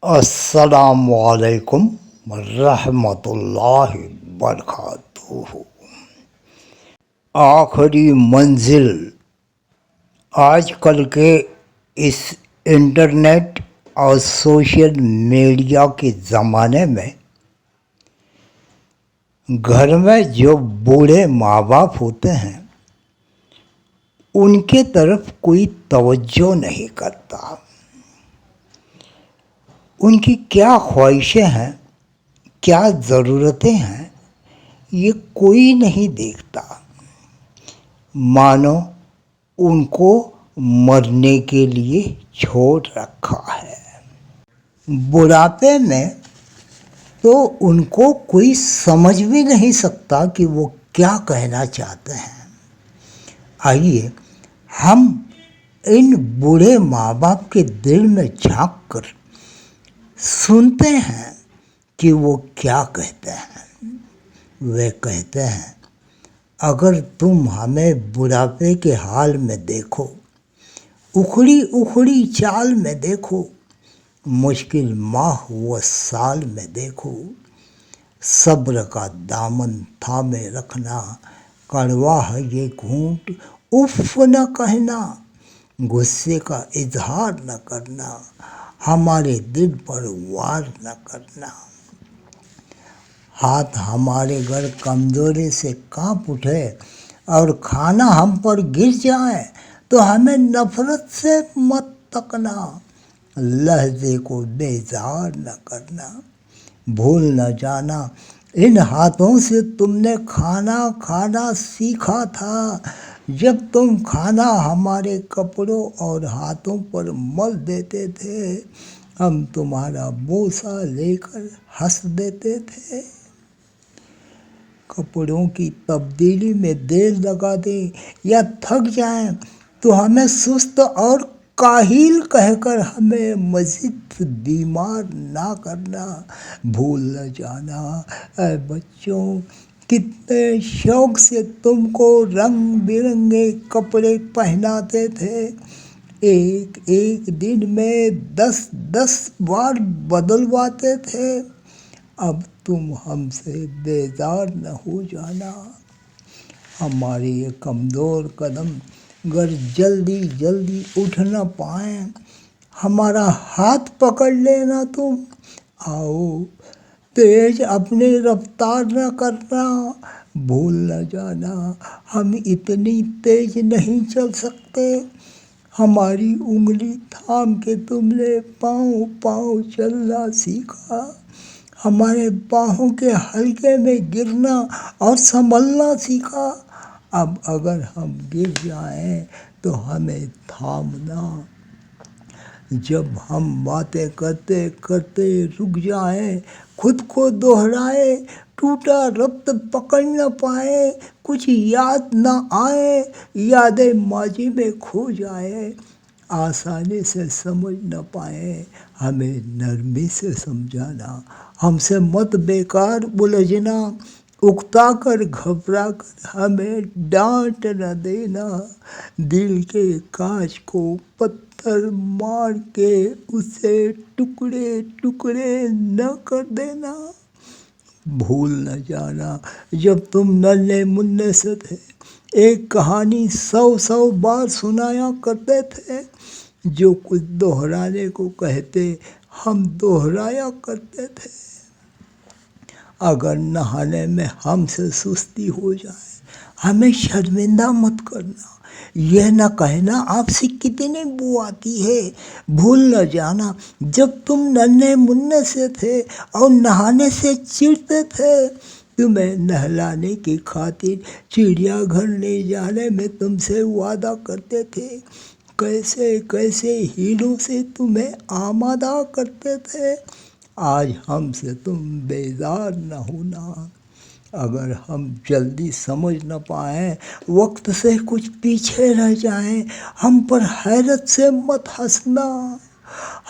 السلام علیکم ورحمۃ اللہ وبرکاتہ۔ آخری منزل۔ آج کل کے اس انٹرنیٹ اور سوشل میڈیا کے زمانے میں گھر میں جو بوڑھے ماں باپ ہوتے ہیں ان کے طرف کوئی توجہ نہیں کرتا۔ ان کی کیا خواہشیں ہیں، کیا ضرورتیں ہیں، یہ کوئی نہیں دیکھتا، مانو ان کو مرنے کے لیے چھوڑ رکھا ہے۔ بڑھاپے میں تو ان کو کوئی سمجھ بھی نہیں سکتا کہ وہ کیا کہنا چاہتے ہیں۔ آئیے ہم ان بوڑھے ماں باپ کے دل میں جھانک کر سنتے ہیں کہ وہ کیا کہتے ہیں۔ وہ کہتے ہیں، اگر تم ہمیں بڑھاپے کے حال میں دیکھو، اکھڑی اکھڑی چال میں دیکھو، مشکل ماہ و سال میں دیکھو، صبر کا دامن تھامے رکھنا، کڑوا ہے یہ گھونٹ اف نہ کہنا، غصے کا اظہار نہ کرنا، ہمارے دل پر وار نہ کرنا۔ ہاتھ ہمارے گھر کمزوری سے کانپ اٹھے اور کھانا ہم پر گر جائے تو ہمیں نفرت سے مت تکنا، لہجے کو بیزار نہ کرنا۔ بھول نہ جانا ان ہاتھوں سے تم نے کھانا کھانا سیکھا تھا، جب تم کھانا ہمارے کپڑوں اور ہاتھوں پر مل دیتے تھے، ہم تمہارا بوسہ لے کر ہنس دیتے تھے۔ کپڑوں کی تبدیلی میں دیر لگا دیں یا تھک جائیں تو ہمیں سست اور کاہل کہہ کر ہمیں مزید بیمار نہ کرنا۔ بھول نہ جانا اے بچوں، کتنے شوق سے تم کو رنگ برنگے کپڑے پہناتے تھے، ایک ایک دن میں 10 بار بدلواتے تھے۔ اب تم ہم سے بیزار نہ ہو جانا۔ ہمارے یہ کمزور قدم گر جلدی جلدی اٹھ نہ پائیں، ہمارا ہاتھ پکڑ لینا تم۔ آؤ تیز اپنی رفتار نہ کرنا، بھول نہ جانا ہم اتنی تیز نہیں چل سکتے۔ ہماری انگلی تھام کے تم نے پاؤں پاؤں چلنا سیکھا، ہمارے پاؤں کے حلقے میں گرنا اور سنبھلنا سیکھا۔ اب اگر ہم گر جائیں تو ہمیں تھامنا، جب ہم باتیں کرتے کرتے رک جائیں، خود کو دہرائے، ٹوٹا ربط پکڑ نہ پائے، کچھ یاد نہ آئے، یادیں ماضی میں کھو جائے، آسانی سے سمجھ نہ پائیں، ہمیں نرمی سے سمجھانا، ہم سے مت بیکار الجھنا، اکتا کر گھبرا کر ہمیں ڈانٹ نہ دینا، دل کے کانچ کو پتھر مار کے اسے ٹکڑے ٹکڑے نہ کر دینا۔ بھول نہ جانا جب تم ننھے منھے سے تھے، ایک کہانی 100 بار سنایا کرتے تھے، جو کچھ دہرانے کو کہتے ہم دہرایا کرتے تھے۔ اگر نہانے میں ہم سے سستی ہو جائے ہمیں شرمندہ مت کرنا، یہ نہ کہنا آپ سے کتنی بو آتی ہے۔ بھول نہ جانا جب تم ننھے منھے سے تھے اور نہانے سے چڑھتے تھے، تمہیں نہلانے کی خاطر چڑیا گھر لے جانے میں تم سے وعدہ کرتے تھے، کیسے کیسے ہیلوں سے تمہیں آمادہ کرتے تھے۔ آج ہم سے تم بیزار نہ ہونا، اگر ہم جلدی سمجھ نہ پائیں، وقت سے کچھ پیچھے رہ جائیں، ہم پر حیرت سے مت ہنسنا،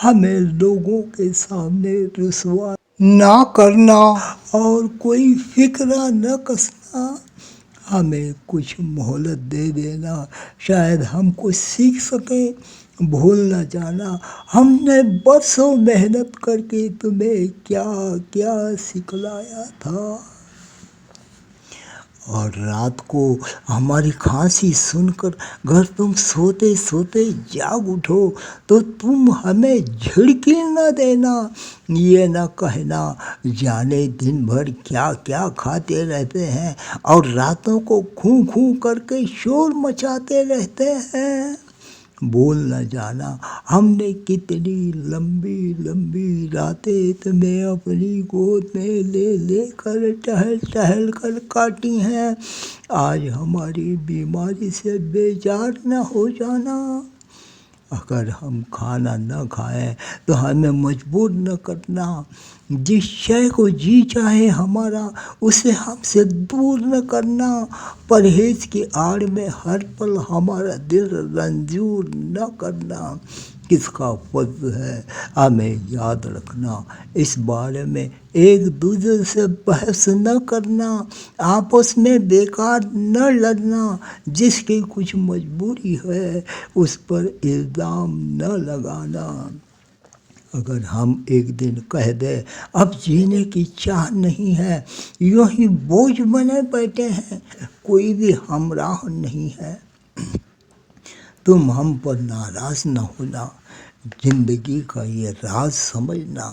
ہمیں لوگوں کے سامنے رسوا نہ کرنا اور کوئی فکرہ نہ کسنا، ہمیں کچھ مہلت دے دینا، شاید ہم کچھ سیکھ سکیں، بھول نہ جانا ہم نے برسوں محنت کر کے تمہیں کیا کیا سکھلایا تھا، اور رات کو ہماری کھانسی سن کر اگر تم سوتے سوتے جاگ اٹھو تو تم ہمیں جھڑکی نہ دینا، یہ نہ کہنا جانے دن بھر کیا کیا کھاتے رہتے ہیں اور راتوں کو کھوں کھوں کر کے شور مچاتے رہتے ہیں۔ بھول نہ جانا ہم نے کتنی لمبی لمبی راتیں تمہیں اپنی گود میں لے لے کر ٹہل ٹہل کر کاٹی ہیں، آج ہماری بیماری سے بیزار نہ ہو جانا۔ اگر ہم کھانا نہ کھائیں تو ہمیں مجبور نہ کرنا، جس شے کو جی چاہے ہمارا اسے ہم سے دور نہ کرنا، پرہیز کی آڑ میں ہر پل ہمارا دل رنجور نہ کرنا۔ کس کا فضل ہے ہمیں یاد رکھنا، اس بارے میں ایک دوسرے سے بحث نہ کرنا، آپس میں بیکار نہ لڑنا، جس کی کچھ مجبوری ہے اس پر الزام نہ لگانا۔ اگر ہم ایک دن کہہ دیں اب جینے کی چاہ نہیں ہے، یوں ہی بوجھ بنے بیٹھے ہیں، کوئی بھی ہمراہ نہیں ہے، تم ہم پر ناراض نہ ہونا، زندگی کا یہ راز سمجھنا،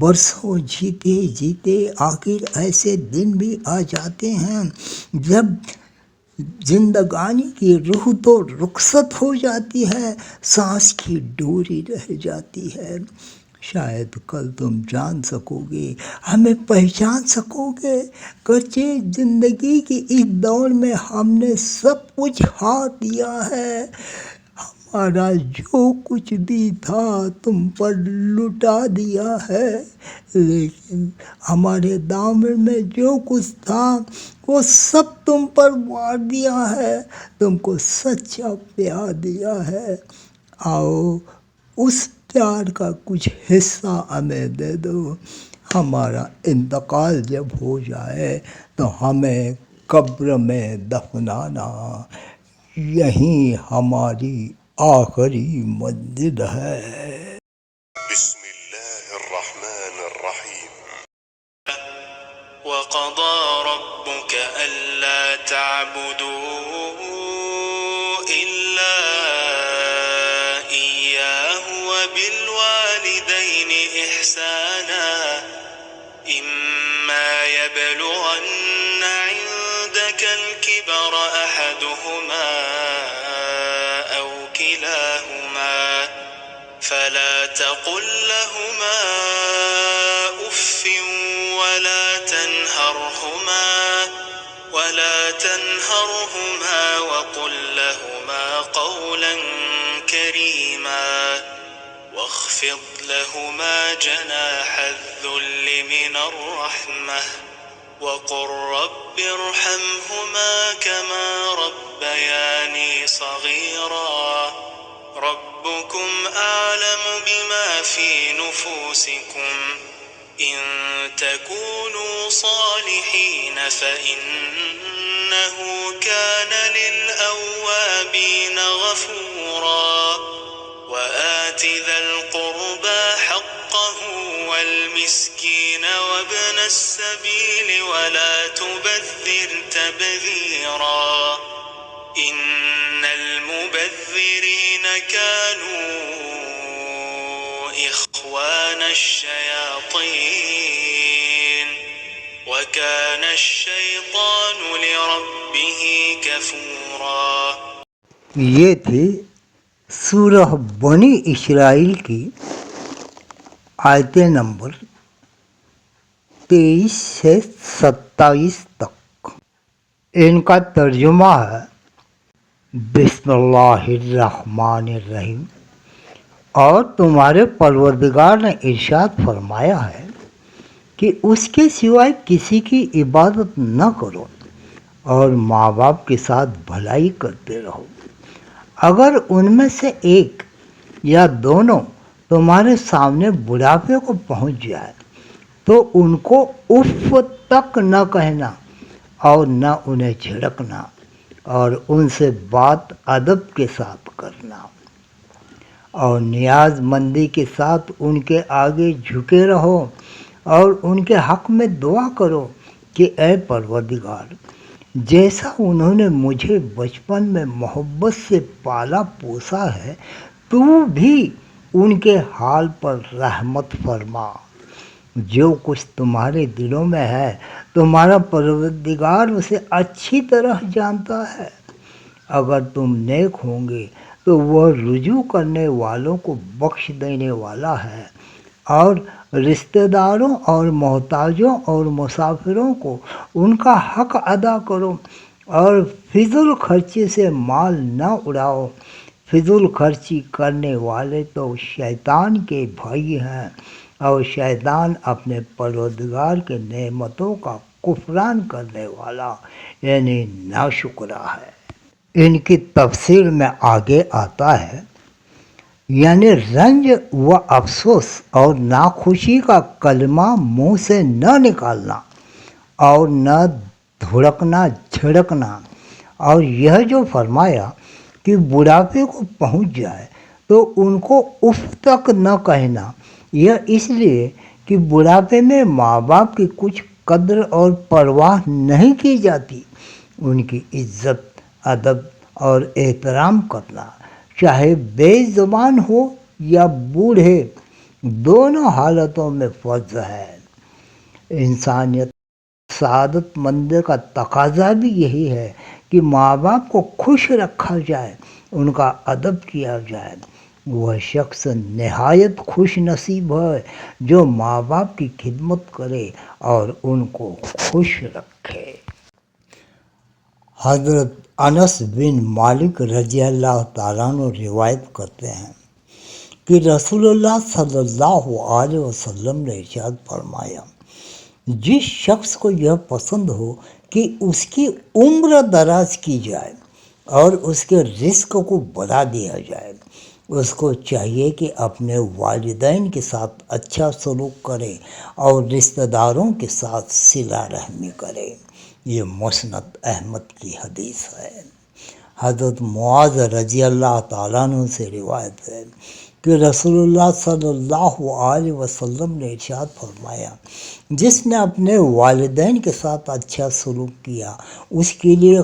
برسوں جیتے جیتے آخر ایسے دن بھی آ جاتے ہیں جب زندگانی کی روح تو رخصت ہو جاتی ہے، سانس کی ڈوری رہ جاتی ہے۔ شاید کل تم جان سکو گے، ہمیں پہچان سکو گے، گرچہ زندگی کی اس دوڑ میں ہم نے سب کچھ ہار دیا ہے، ہمارا جو کچھ بھی تھا تم پر لٹا دیا ہے، لیکن ہمارے دامن میں جو کچھ تھا وہ سب تم پر مار دیا ہے، تم کو سچا پیار دیا ہے، آؤ اس پیار کا کچھ حصہ ہمیں دے دو، ہمارا انتقال جب ہو جائے تو ہمیں قبر میں دفنانا، یہیں ہماری آخری منزل ہے۔ بسم اللہ الرحمن الرحیم۔ وَقَضَىٰ رَبُّكَ أَلَّا تَعْبُدُوا إِلَّا إِيَّاهُ وَبِالْوَالِدَيْنِ إِحْسَانًا إِمَّا يَبْلُغَنَّ عِندَكَ الْكِبَرَ أَحَدُهُمَا أَوْ كِلَاهُمَا فَلَا تَقُل لَّهُمَا أُفٍّ ولا تنهرهما وقل لهما قولا كريما واخفض لهما جناح الذل من الرحمة وقل رب ارحمهما كما ربياني صغيرا ربكم أعلم بما في نفوسكم إن تكونوا صالحين فإنه كان للأوابين غفورا وآت ذا القربى حقه والمسكين وابن السبيل ولا تبذر تبذيرا إن المبذرين كانوا إخوان الشياطين وكان الشيطان لربه كفورا۔ یہ تھی سورہ بنی اسرائیل کی آیت نمبر 23 سے 27 تک۔ ان کا ترجمہ ہے بسم اللہ الرحمن الرحیم۔ اور تمہارے پروردگار نے ارشاد فرمایا ہے کہ اس کے سوائے کسی کی عبادت نہ کرو اور ماں باپ کے ساتھ بھلائی کرتے رہو، اگر ان میں سے ایک یا دونوں تمہارے سامنے بڑھاپے کو پہنچ جائے تو ان کو اف تک نہ کہنا اور نہ انہیں جھڑکنا، اور ان سے بات ادب کے ساتھ کرنا، اور نیاز مندی کے ساتھ ان کے آگے جھکے رہو اور ان کے حق میں دعا کرو کہ اے پروردگار، جیسا انہوں نے مجھے بچپن میں محبت سے پالا پوسا ہے، تو بھی ان کے حال پر رحمت فرما۔ جو کچھ تمہارے دلوں میں ہے تمہارا پروردگار اسے اچھی طرح جانتا ہے۔ اگر تم نیک ہوں گے تو وہ رجوع کرنے والوں کو بخش دینے والا ہے، اور رشتہ داروں اور محتاجوں اور مسافروں کو ان کا حق ادا کرو، اور فضول خرچی سے مال نہ اڑاؤ۔ فضول خرچی کرنے والے تو شیطان کے بھائی ہیں، اور شیطان اپنے پروردگار کے نعمتوں کا کفران کرنے والا یعنی ناشکرا ہے۔ ان کی تفسیر میں آگے آتا ہے، یعنی رنج و افسوس اور ناخوشی کا کلمہ منہ سے نہ نکالنا اور نہ دھڑکنا جھڑکنا، اور یہ جو فرمایا کہ بڑھاپے کو پہنچ جائے تو ان کو اف تک نہ کہنا، یہ اس لیے کہ بڑھاپے میں ماں باپ کی کچھ قدر اور پرواہ نہیں کی جاتی۔ ان کی عزت، ادب اور احترام کرنا، چاہے بے زبان ہو یا بوڑھے، دونوں حالتوں میں فرض ہے۔ انسانیت سعادت مند کا تقاضا بھی یہی ہے کہ ماں باپ کو خوش رکھا جائے، ان کا ادب کیا جائے۔ وہ شخص نہایت خوش نصیب ہے جو ماں باپ کی خدمت کرے اور ان کو خوش رکھے۔ حضرت انس بن مالک رضی اللہ تعالیٰ عنہ روایت کرتے ہیں کہ رسول اللہ صلی اللہ علیہ وسلم نے ارشاد فرمایا، جس شخص کو یہ پسند ہو کہ اس کی عمر دراز کی جائے اور اس کے رزق کو بڑھا دیا جائے، اس کو چاہیے کہ اپنے والدین کے ساتھ اچھا سلوک کرے اور رشتہ داروں کے ساتھ صلہ رحمی کرے۔ یہ مسند احمد کی حدیث ہے۔ حضرت معاذ رضی اللہ تعالیٰ عنہ سے روایت ہے کہ رسول اللہ صلی اللہ علیہ وسلم نے ارشاد فرمایا، جس نے اپنے والدین کے ساتھ اچھا سلوک کیا اس کے لیے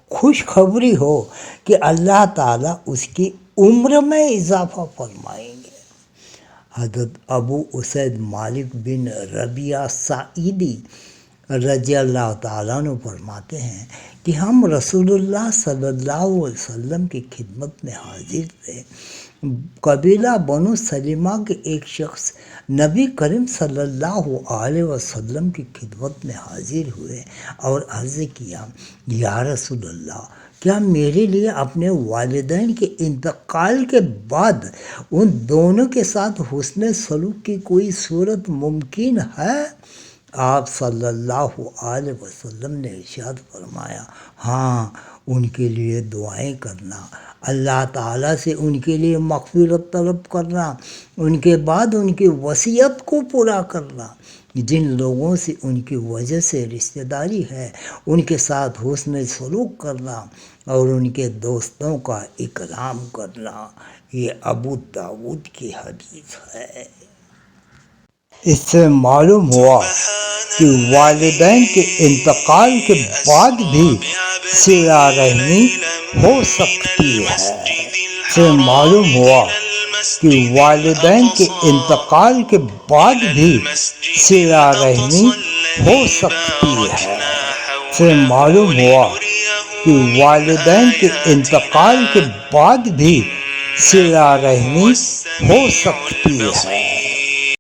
خوشخبری ہو کہ اللہ تعالیٰ اس کی عمر میں اضافہ فرمائیں گے۔ حضرت ابو اسید مالک بن ربیعہ سعیدی رضی اللہ تعالیٰ عنہ فرماتے ہیں کہ ہم رسول اللہ صلی اللہ علیہ وسلم کی خدمت میں حاضر تھے۔ قبیلہ بنو سلمہ کے ایک شخص نبی کریم صلی اللہ علیہ وسلم کی خدمت میں حاضر ہوئے اور عرض کیا، یا رسول اللہ، کیا میرے لیے اپنے والدین کے انتقال کے بعد ان دونوں کے ساتھ حسن سلوک کی کوئی صورت ممکن ہے؟ آپ صلی اللہ علیہ وسلم نے ارشاد فرمایا، ہاں، ان کے لیے دعائیں کرنا، اللہ تعالیٰ سے ان کے لیے مغفرت طلب کرنا، ان کے بعد ان کی وصیت کو پورا کرنا، جن لوگوں سے ان کی وجہ سے رشتہ داری ہے ان کے ساتھ حسن سلوک کرنا، اور ان کے دوستوں کا اکرام کرنا۔ یہ ابو داؤد کی حدیث ہے۔ اس سے معلوم ہوا کہ والدین کے انتقال کے بعد بھی صلہ رحمی ہو سکتی ہے۔ اس سے معلوم ہوا کہ والدین کے انتقال کے بعد بھی صلہ رحمی ہو سکتی ہے۔ اس سے معلوم ہوا کہ والدین کے انتقال کے بعد بھی صلہ رحمی ہو سکتی ہے۔